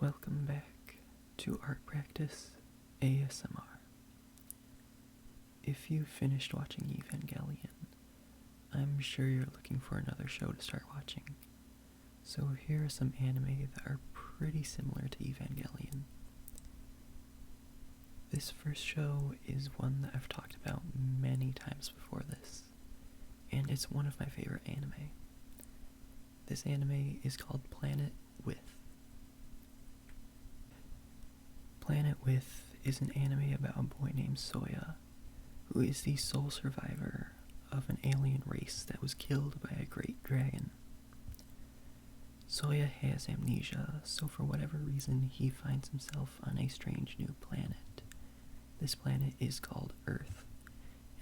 Welcome back to Art Practice ASMR. If you finished watching Evangelion, I'm sure you're looking for another show to start watching. So here are some anime that are pretty similar to Evangelion. This first show is one that I've talked about many times before this, and it's one of my favorite anime. This anime is called Planet With. Planet With is an anime about a boy named Soya, who is the sole survivor of an alien race that was killed by a great dragon. Soya has amnesia, so for whatever reason he finds himself on a strange new planet. This planet is called Earth,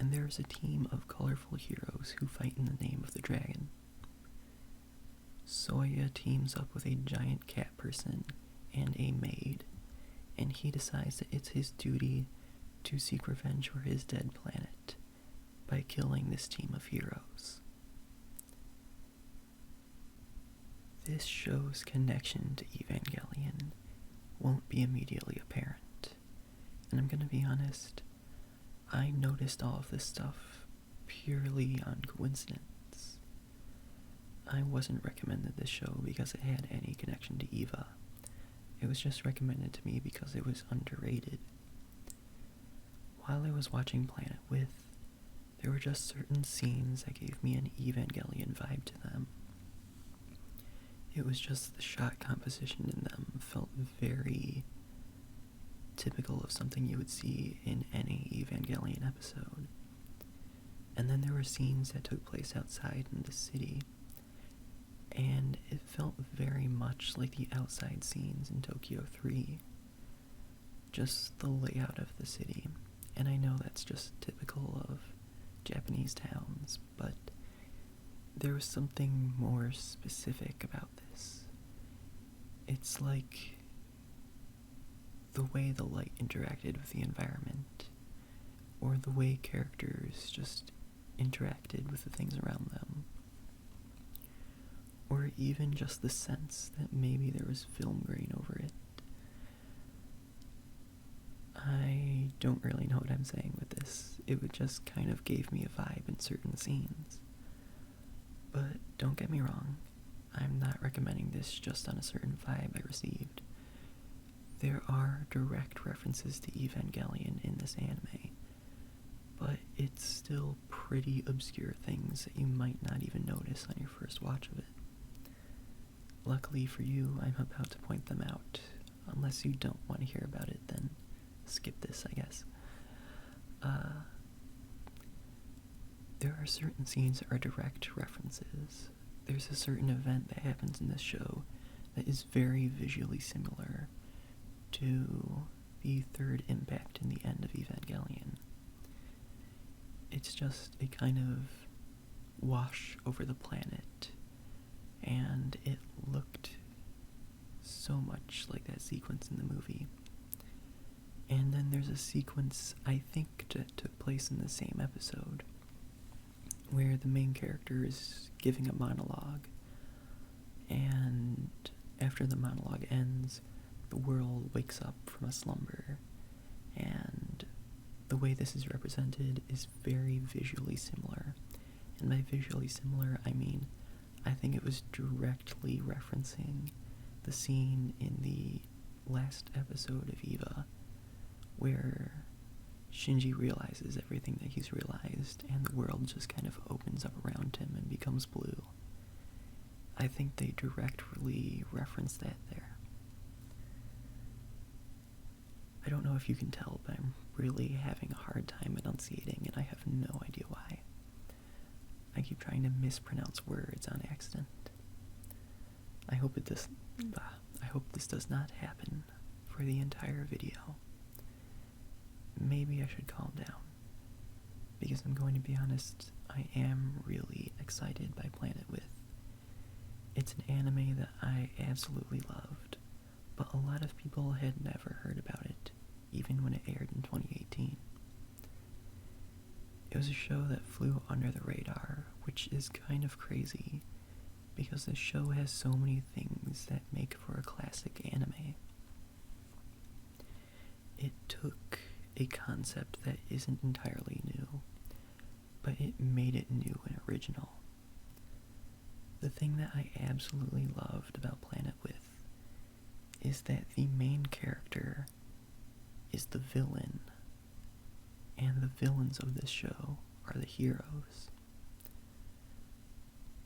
and there is a team of colorful heroes who fight in the name of the dragon. Soya teams up with a giant cat person and a maid, and he decides that it's his duty to seek revenge for his dead planet by killing this team of heroes. This show's connection to Evangelion won't be immediately apparent, and I'm gonna be honest, I noticed all of this stuff purely on coincidence. I wasn't recommended this show because it had any connection to Eva. It was just recommended to me because it was underrated. While I was watching Planet With, there were just certain scenes that gave me an Evangelion vibe to them. It was just the shot composition in them felt very typical of something you would see in any Evangelion episode. And then there were scenes that took place outside in the city, and it felt very much like the outside scenes in Tokyo 3. Just the layout of the city, and I know that's just typical of Japanese towns, but there was something more specific about this. It's like the way the light interacted with the environment, or the way characters just interacted with the things around them, or even just the sense that maybe there was film grain over it. I don't really know what I'm saying with this. It would just kind of gave me a vibe in certain scenes. But don't get me wrong, I'm not recommending this just on a certain vibe I received. There are direct references to Evangelion in this anime, but it's still pretty obscure things that you might not even notice on your first watch of it. Luckily for you, I'm about to point them out. Unless you don't want to hear about it, then skip this, I guess. There are certain scenes that are direct references. There's a certain event that happens in this show that is very visually similar to the third impact in the end of Evangelion. It's just a kind of wash over the planet, and it looked so much like that sequence in the movie. And then there's a sequence, I think, that took place in the same episode, where the main character is giving a monologue, and after the monologue ends, the world wakes up from a slumber, and the way this is represented is very visually similar. And by visually similar, I mean, I think it was directly referencing the scene in the last episode of Eva, where Shinji realizes everything that he's realized, and the world just kind of opens up around him and becomes blue. I think they directly reference that there. I don't know if you can tell, but I'm really having a hard time enunciating, and I have no idea why. I keep trying to mispronounce words on accident. I hope this does not happen for the entire video. Maybe I should calm down, because I'm going to be honest, I am really excited by Planet With. It's an anime that I absolutely loved, but a lot of people had never heard about it, even when it aired in 2018. It was a show that flew under the radar, which is kind of crazy, because the show has so many things that make for a classic anime. a concept that isn't entirely new, but it made it new and original. The thing that I absolutely loved about Planet With is that the main character is the villain, and the villains of this show are the heroes.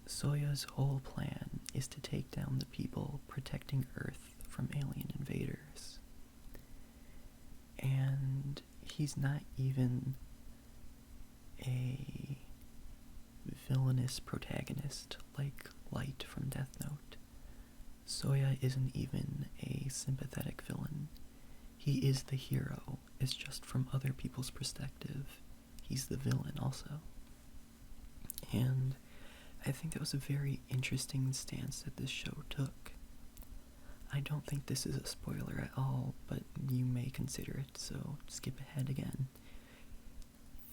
Soya's whole plan is to take down the people protecting Earth from alien invaders. And he's not even a villainous protagonist like Light from Death Note. Soya isn't even a sympathetic villain. He is the hero. It's just from other people's perspective. He's the villain also. And I think that was a very interesting stance that this show took. I don't think this is a spoiler at all, but you may consider it, so skip ahead again.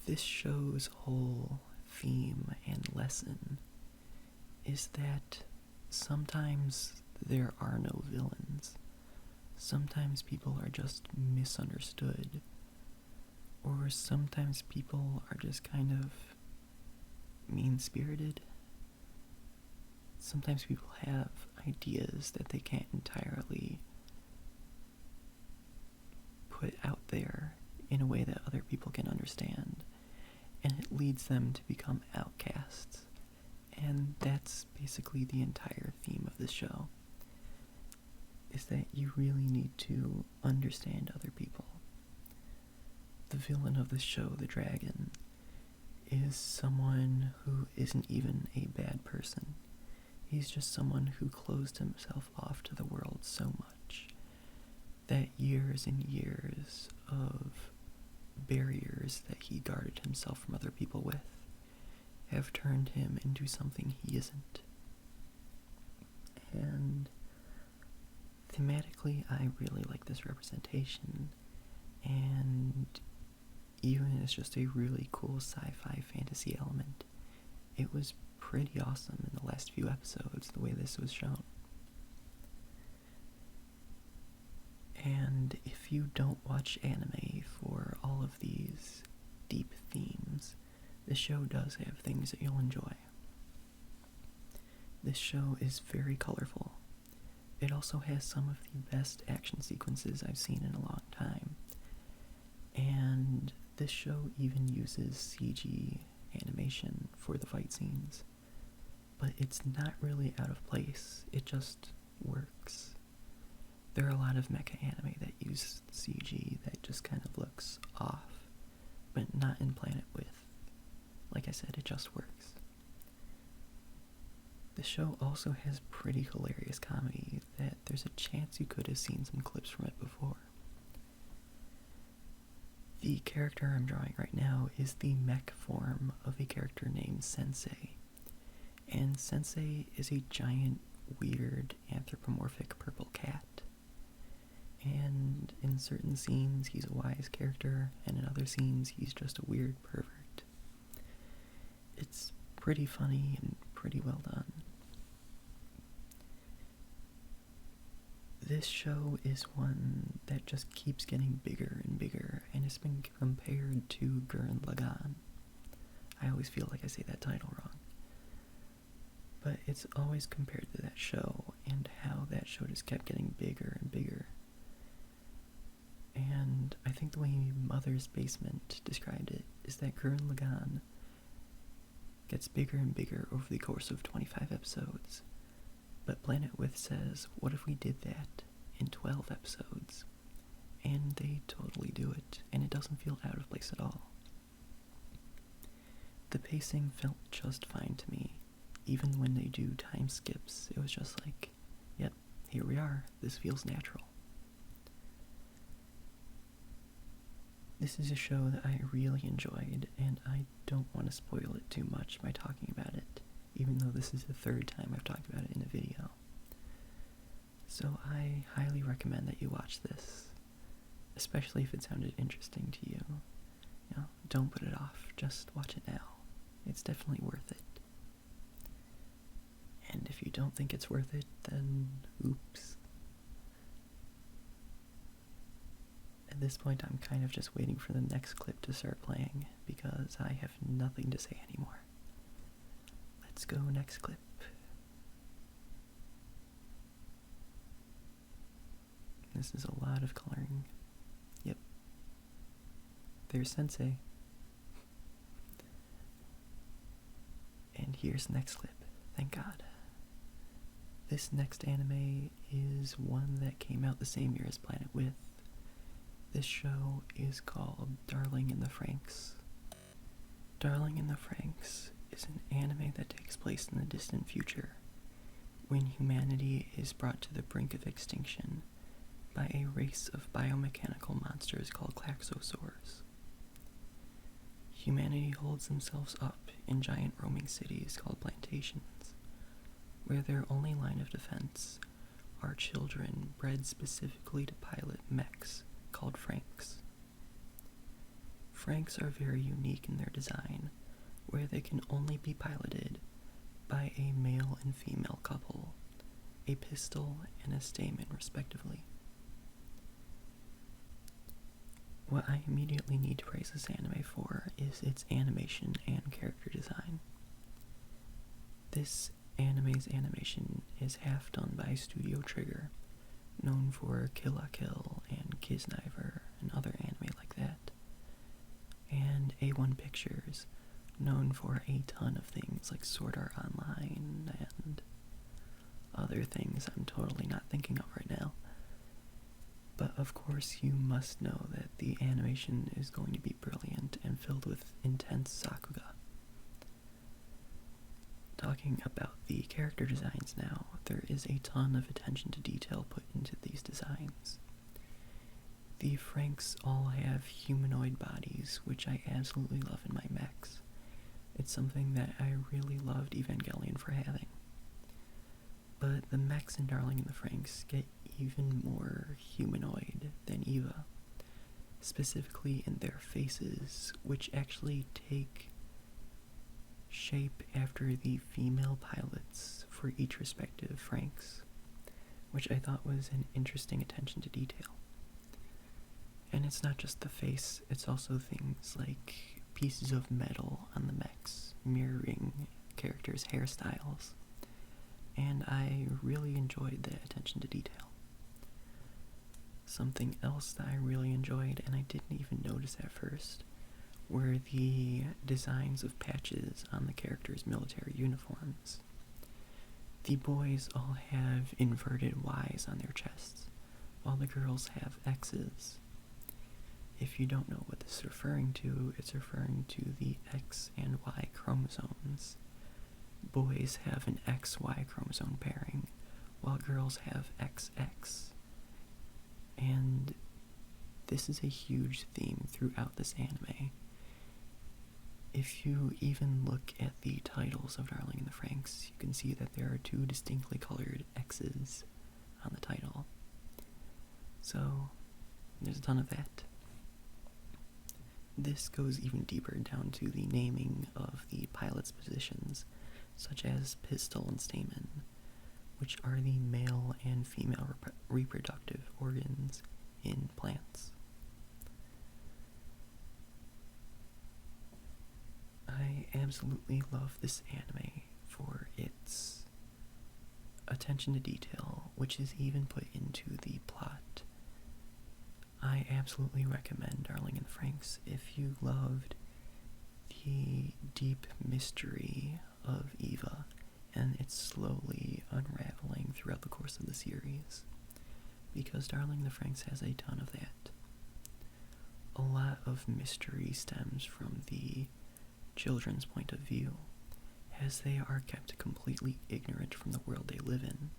This show's whole theme and lesson is that sometimes there are no villains. Sometimes people are just misunderstood. Or sometimes people are just kind of mean-spirited. Sometimes people have ideas that they can't entirely put out there in a way that other people can understand, and it leads them to become outcasts. And that's basically the entire theme of this show, is that you really need to understand other people. The villain of this show, the dragon, is someone who isn't even a bad person. He's just someone who closed himself off to the world so much that years and years of barriers that he guarded himself from other people with have turned him into something he isn't. And thematically, I really like this representation, and even as just a really cool sci-fi fantasy element, it was pretty awesome in the last few episodes, the way this was shown. And if you don't watch anime for all of these deep themes, this show does have things that you'll enjoy. This show is very colorful. It also has some of the best action sequences I've seen in a long time. And this show even uses CG animation for the fight scenes. But it's not really out of place, it just works. There are a lot of mecha anime that use CG that just kind of looks off, but not in Planet With. Like I said, it just works. The show also has pretty hilarious comedy that there's a chance you could have seen some clips from it before. The character I'm drawing right now is the mech form of a character named Sensei. And Sensei is a giant, weird, anthropomorphic purple cat. And in certain scenes, he's a wise character, and in other scenes, he's just a weird pervert. It's pretty funny and pretty well done. This show is one that just keeps getting bigger and bigger, and it's been compared to Gurren Lagann. I always feel like I say that title wrong. But it's always compared to that show, and how that show just kept getting bigger and bigger. And I think the way Mother's Basement described it is that Gurren Lagann gets bigger and bigger over the course of 25 episodes. But Planet With says, what if we did that in 12 episodes? And they totally do it, and it doesn't feel out of place at all. The pacing felt just fine to me. Even when they do time skips, it was just like, yep, here we are, this feels natural. This is a show that I really enjoyed, and I don't want to spoil it too much by talking about it, even though this is the third time I've talked about it in a video. So I highly recommend that you watch this, especially if it sounded interesting to you. You know, don't put it off, just watch it now. It's definitely worth it. And if you don't think it's worth it, then oops. At this point, I'm kind of just waiting for the next clip to start playing because I have nothing to say anymore. Let's go next clip. This is a lot of coloring. Yep. There's Sensei. And here's the next clip. Thank God. This next anime is one that came out the same year as Planet With. This show is called Darling in the Franxx. Darling in the Franxx is an anime that takes place in the distant future, when humanity is brought to the brink of extinction by a race of biomechanical monsters called Klaxosaurs. Humanity holds themselves up in giant roaming cities called plantations, where their only line of defense are children bred specifically to pilot mechs called Franxx. Franxx are very unique in their design, where they can only be piloted by a male and female couple, a pistol and a stamen respectively. What I immediately need to praise this anime for is its animation and character design. This anime's animation is half done by Studio Trigger, known for Kill la Kill and Kisniver and other anime like that, and A1 Pictures, known for a ton of things like Sword Art Online and other things I'm totally not thinking of right now. But of course you must know that the animation is going to be brilliant and filled with intense sakuga. Talking about the character designs now, there is a ton of attention to detail put into these designs. The Franxx all have humanoid bodies, which I absolutely love in my mechs. It's something that I really loved Evangelion for having. But the mechs in Darling in the Franxx get even more humanoid than Eva, specifically in their faces, which actually take shape after the female pilots for each respective Franxx, which I thought was an interesting attention to detail. And it's not just the face, it's also things like pieces of metal on the mechs, mirroring characters' hairstyles, and I really enjoyed the attention to detail. Something else that I really enjoyed, and I didn't even notice at first, were the designs of patches on the characters' military uniforms. The boys all have inverted Ys on their chests, while the girls have X's. If you don't know what this is referring to, it's referring to the X and Y chromosomes. Boys have an XY chromosome pairing, while girls have XX. And this is a huge theme throughout this anime. If you even look at the titles of Darling in the Franxx, you can see that there are two distinctly colored X's on the title. So, there's a ton of that. This goes even deeper down to the naming of the pilots' positions, such as pistil and stamen, which are the male and female reproductive organs in plants. I absolutely love this anime for its attention to detail, which is even put into the plot. I absolutely recommend Darling in the Franxx if you loved the deep mystery of Eva and it's slowly unraveling throughout the course of the series, because Darling in the Franxx has a ton of that. A lot of mystery stems from the children's point of view, as they are kept completely ignorant from the world they live in.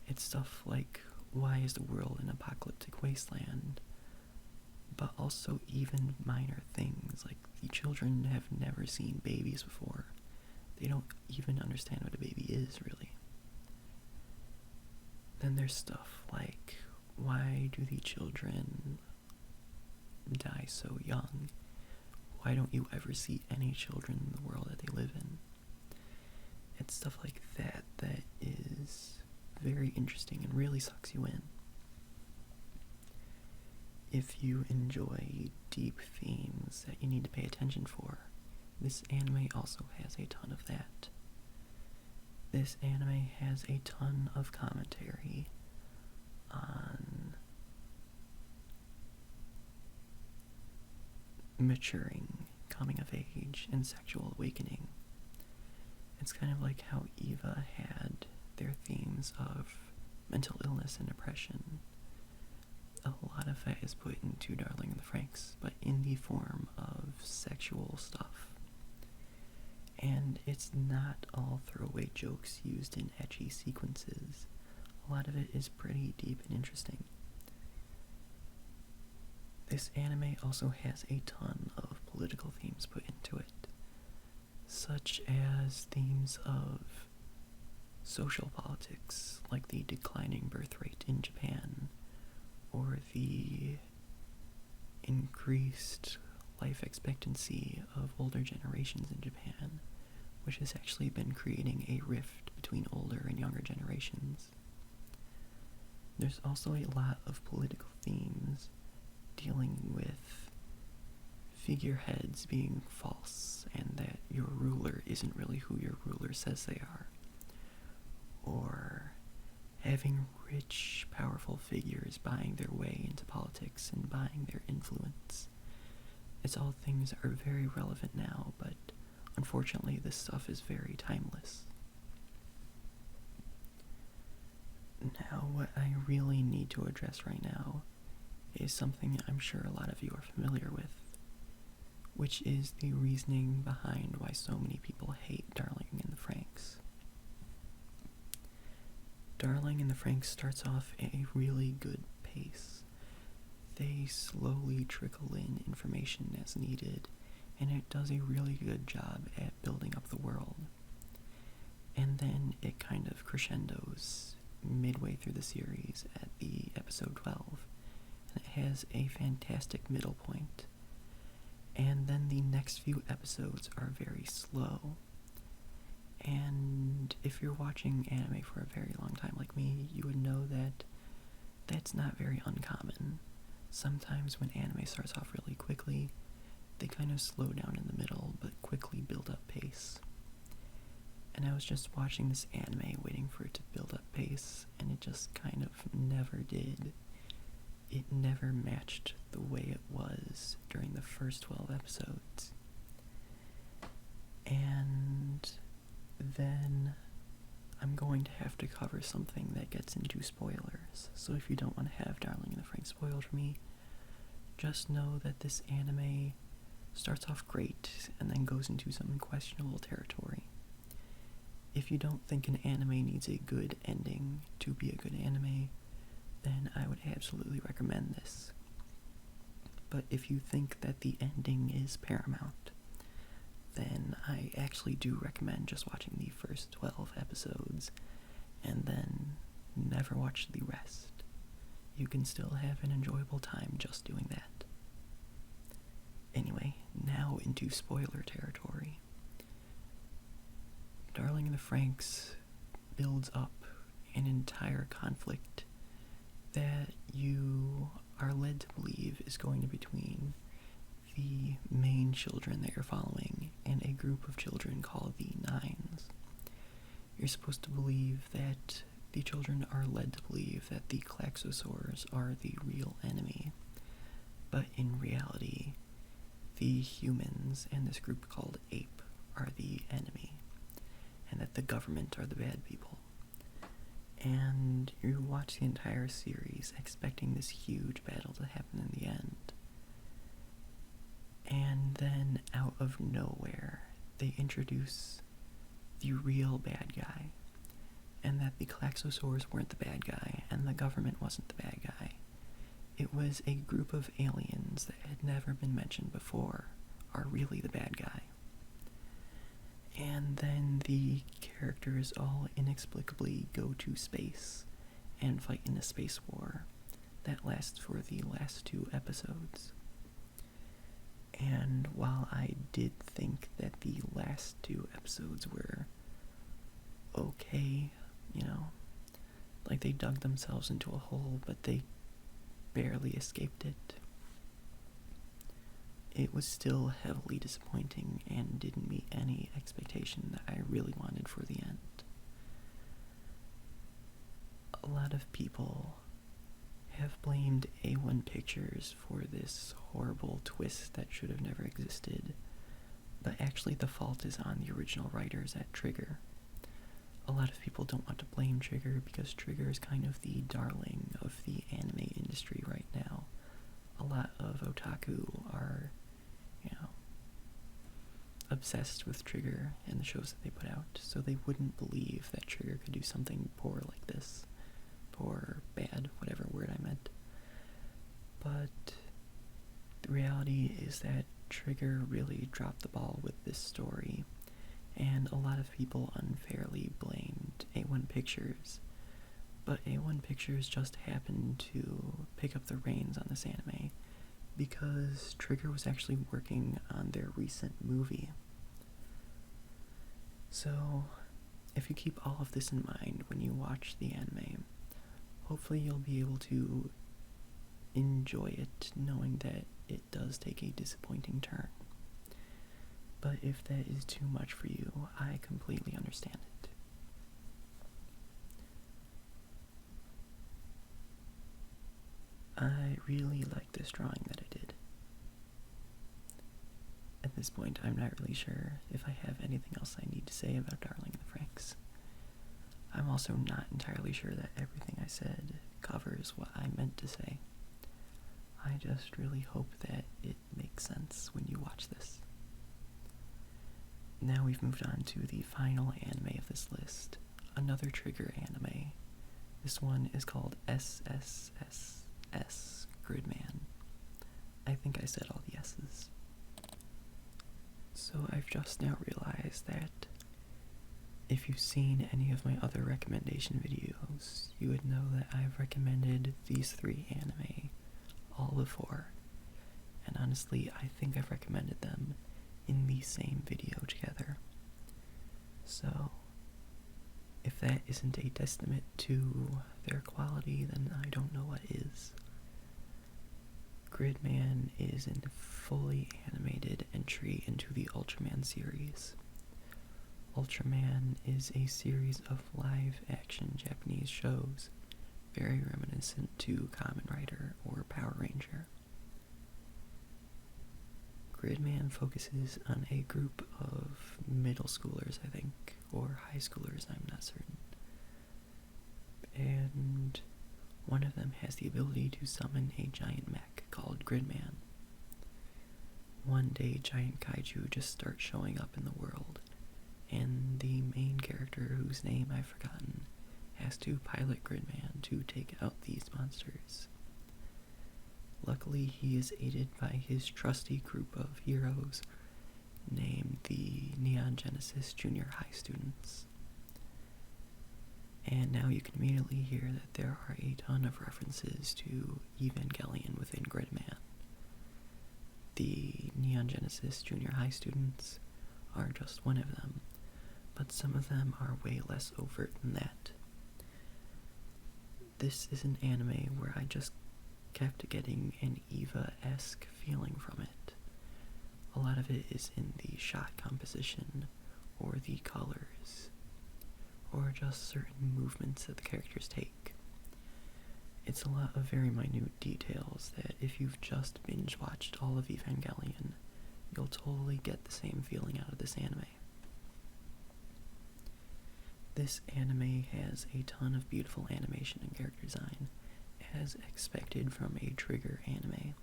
It's stuff like, why is the world an apocalyptic wasteland? But also even minor things, like the children have never seen babies before. They don't even understand what a baby is, really. Then there's stuff like, why do the children die so young? Why don't you ever see any children in the world that they live in? It's stuff like that that is very interesting and really sucks you in. if you enjoy deep themes that you need to pay attention for, this anime also has a ton of that. This anime has a ton of commentary on maturing, coming of age, and sexual awakening. It's kind of like how Eva had their themes of mental illness and depression. A lot of that is put into Darling in the Franxx, but in the form of sexual stuff. And it's not all throwaway jokes used in ecchi sequences. A lot of it is pretty deep and interesting. This anime also has a ton of political themes put into it, such as themes of social politics, like the declining birth rate in Japan, or the increased life expectancy of older generations in Japan, which has actually been creating a rift between older and younger generations. There's also a lot of political themes dealing with figureheads being false, and that your ruler isn't really who your ruler says they are, or having rich, powerful figures buying their way into politics and buying their influence. It's all things that are very relevant now, but unfortunately this stuff is very timeless. Now, what I really need to address right now is something I'm sure a lot of you are familiar with, which is the reasoning behind why so many people hate Darling in the Franxx. Darling in the Franxx starts off at a really good pace. They slowly trickle in information as needed, and it does a really good job at building up the world. And then it kind of crescendos midway through the series at the episode 12, and it has a fantastic middle point. And then the next few episodes are very slow. And if you're watching anime for a very long time like me, you would know that that's not very uncommon. Sometimes when anime starts off really quickly, they kind of slow down in the middle, but quickly build up pace. And I was just watching this anime waiting for it to build up pace, and it just kind of never did. It never matched the way it was during the first 12 episodes. And then I'm going to have to cover something that gets into spoilers, so if you don't want to have Darling in the Franxx spoiled for me, just know that this anime starts off great and then goes into some questionable territory. If you don't think an anime needs a good ending to be a good anime, then I would absolutely recommend this. But if you think that the ending is paramount, then I actually do recommend just watching the first 12 episodes and then never watch the rest. You can still have an enjoyable time just doing that. Anyway, now into spoiler territory. Darling in the Franxx builds up an entire conflict that you are led to believe is going to be between the main children that you're following and a group of children called the Nines. You're supposed to believe that the children are led to believe that the Klaxosaurs are the real enemy, but in reality, the humans and this group called Ape are the enemy, and that the government are the bad people. And you watch the entire series expecting this huge battle to happen in the end. And then, out of nowhere, they introduce the real bad guy, and that the Klaxosaurs weren't the bad guy, and the government wasn't the bad guy. It was a group of aliens that had never been mentioned before are really the bad guy. And then the characters all inexplicably go to space and fight in a space war that lasts for the last 2 episodes. And while I did think that the last 2 episodes were okay, like they dug themselves into a hole, but they barely escaped it, it was still heavily disappointing and didn't meet any expectation that I really wanted for the end. A lot of people have blamed A1 Pictures for this horrible twist that should have never existed, but actually the fault is on the original writers at Trigger. A lot of people don't want to blame Trigger because Trigger is kind of the darling of the anime industry right now. A lot of otaku are, obsessed with Trigger and the shows that they put out, so they wouldn't believe that Trigger could do something poor like this. Poor, bad, whatever word I meant. But the reality is that Trigger really dropped the ball with this story, and a lot of people unfairly blamed A1 Pictures. But A1 Pictures just happened to pick up the reins on this anime because Trigger was actually working on their recent movie. So, if you keep all of this in mind when you watch the anime, hopefully you'll be able to enjoy it knowing that it does take a disappointing turn. But if that is too much for you, I completely understand it. I really like this drawing that I did. At this point, I'm not really sure if I have anything else I need to say about Darling in the Franxx. I'm also not entirely sure that everything I said covers what I meant to say. I just really hope that it makes sense when you watch this. Now we've moved on to the final anime of this list, another Trigger anime. This one is called ssss.gridman. I think I said all the S's. So I've just now realized that if you've seen any of my other recommendation videos, you would know that I've recommended these 3 anime all before. And honestly, I think I've recommended them in the same video together. So, if that isn't a testament to their quality, then I don't know what is. Gridman is a fully animated entry into the Ultraman series. Ultraman is a series of live-action Japanese shows, very reminiscent to Kamen Rider or Power Ranger. Gridman focuses on a group of middle schoolers, I think, or high schoolers, I'm not certain. And one of them has the ability to summon a giant mech called Gridman. One day, giant kaiju just start showing up in the world, and the main character, whose name I've forgotten, has to pilot Gridman to take out these monsters. Luckily, he is aided by his trusty group of heroes, named the Neon Genesis Junior High students. And now you can immediately hear that there are a ton of references to Evangelion within Gridman. The Neon Genesis Junior High students are just one of them, but some of them are way less overt than that. This is an anime where I just kept getting an Eva-esque feeling from it. A lot of it is in the shot composition, or the colors, or just certain movements that the characters take. It's a lot of very minute details that if you've just binge-watched all of Evangelion, you'll totally get the same feeling out of this anime. This anime has a ton of beautiful animation and character design, as expected from a Trigger anime.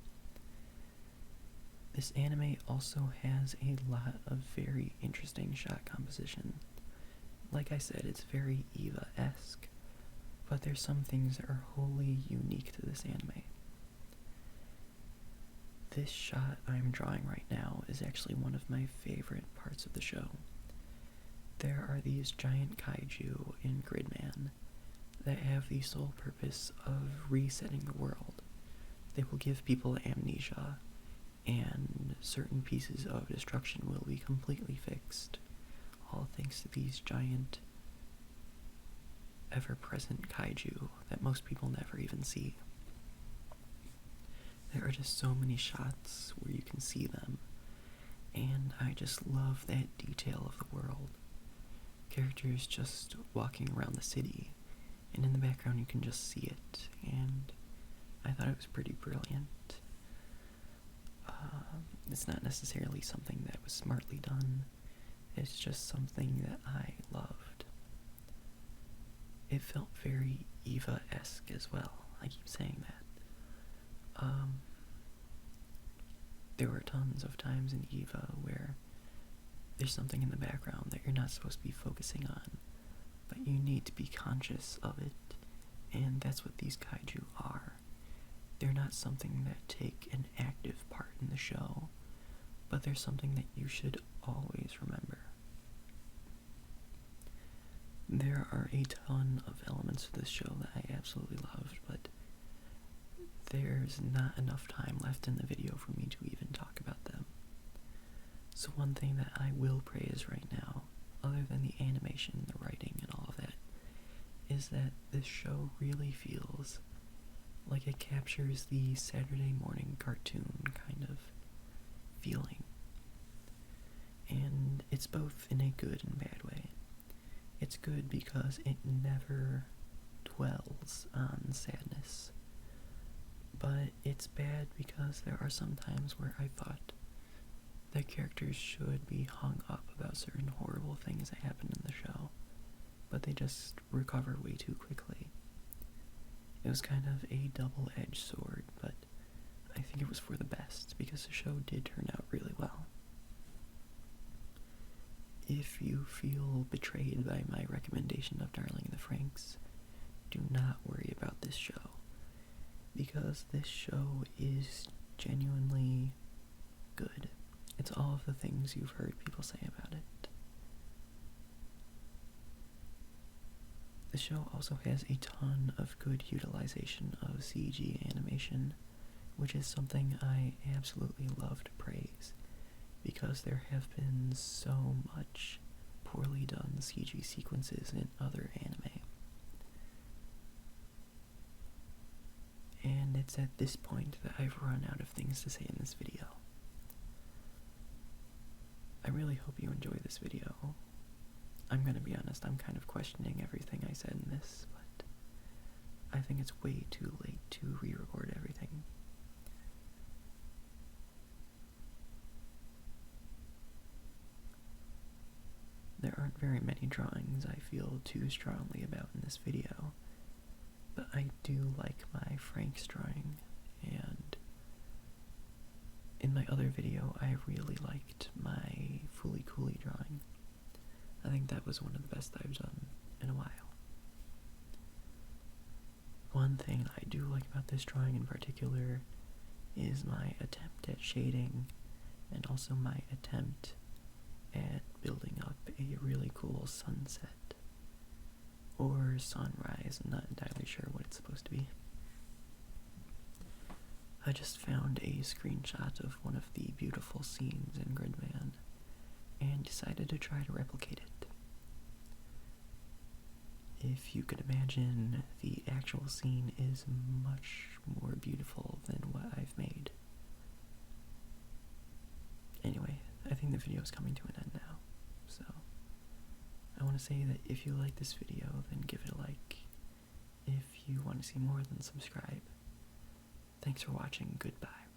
This anime also has a lot of very interesting shot composition. Like I said, it's very Eva-esque, but there's some things that are wholly unique to this anime. This shot I'm drawing right now is actually one of my favorite parts of the show. There are these giant kaiju in Gridman that have the sole purpose of resetting the world. They will give people amnesia, and certain pieces of destruction will be completely fixed, all thanks to these giant, ever-present kaiju that most people never even see. there are just so many shots where you can see them, and I just love that detail of the world. Characters just walking around the city, and in the background you can just see it, and I thought it was pretty brilliant. It's not necessarily something that was smartly done, it's just something that I loved. It felt very Eva-esque as well, I keep saying that. There were tons of times in Eva where there's something in the background that you're not supposed to be focusing on, but you need to be conscious of it, and that's what these kaiju are. They're not something that take an active part in the show, but they're something that you should always remember. There are a ton of elements to this show that I absolutely loved, but there's not enough time left in the video for me to even talk about them. So one thing that I will praise right now, other than the animation, the writing, and all of that, is that this show really feels like it captures the Saturday morning cartoon kind of feeling. And it's both in a good and bad way. It's good because it never dwells on sadness. But it's bad because there are some times where I thought that characters should be hung up about certain horrible things that happen in the show, but they just recover way too quickly. It was kind of a double-edged sword, but I think it was for the best because the show did turn out really well. If you feel betrayed by my recommendation of Darling in the Franxx, do not worry about this show, because this show is genuinely good. It's all of the things you've heard people say about it. The show also has a ton of good utilization of CG animation, which is something I absolutely love to praise, because there have been so much poorly done CG sequences in other anime. And it's at this point that I've run out of things to say in this video. I really hope you enjoy this video. I'm gonna be honest, I'm kind of questioning everything I said in this, but I think it's way too late to re-record everything. There aren't very many drawings I feel too strongly about in this video, but I do like my Franxx drawing, and in my other video I really liked my Fooly Cooly drawing. I think that was one of the best I've done in a while. One thing I do like about this drawing in particular is my attempt at shading, and also my attempt at building up a really cool sunset, or sunrise. I'm not entirely sure what it's supposed to be. I just found a screenshot of one of the beautiful scenes in Gridman, and decided to try to replicate it. If you could imagine, the actual scene is much more beautiful than what I've made. Anyway, I think the video is coming to an end now, so I want to say that if you like this video, then give it a like. If you want to see more, then subscribe. Thanks for watching, goodbye.